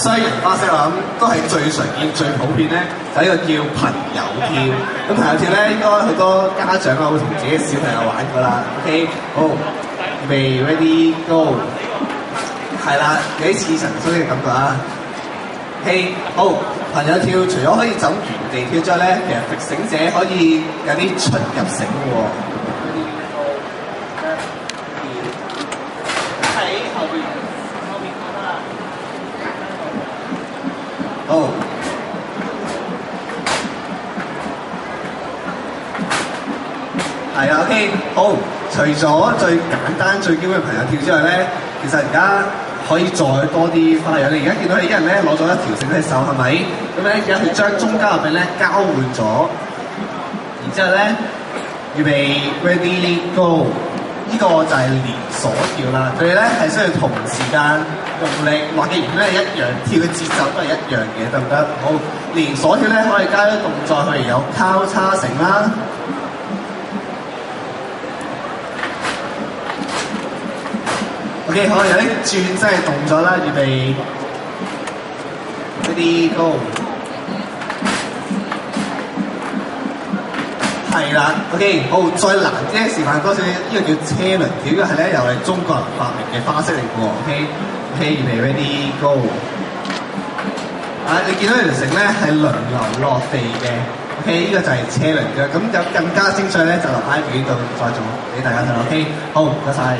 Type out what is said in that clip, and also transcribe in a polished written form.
雙人花式我諗都係最常見、最普遍咧，就係呢個叫朋友跳。咁朋友跳咧，應該好多家長啊會同自己嘅小朋友玩噶啦。OK， 好，預備 ready go， 係啦，幾似神速嘅感覺啊。OK， 好，朋友跳除咗可以走原地跳之外咧，其實揈繩者可以有啲出入繩喎。好，係啊 ，OK， 好。除咗最簡單、最基本嘅朋友跳之外咧，其實而家可以再多啲花樣。你而家見到有啲人咧攞咗一條繩喺手，係咪？咁咧而家佢將中間入邊咧交換咗，然之後咧預備 ready go， 呢個就係連鎖跳啦。佢哋咧係需要同時間用力，或者原咧係一樣，跳嘅節奏都係一樣嘅，得唔得？好，連鎖跳咧可以加啲動作，譬如有交叉繩啦。OK， 好，有啲轉身嘅動作啦，預備 ready go， 係啦 ，OK， 好，再難啲示範多少，呢個叫車輪跳，呢個係咧又係中國人發明嘅花式嚟嘅喎 ，OK， 預備 ready go， 你見到條繩咧係輪流落地嘅 ，OK， 呢個就係車輪嘅，咁有更加精髓咧就留喺片度再做俾大家睇 ，OK， 好，唔該晒。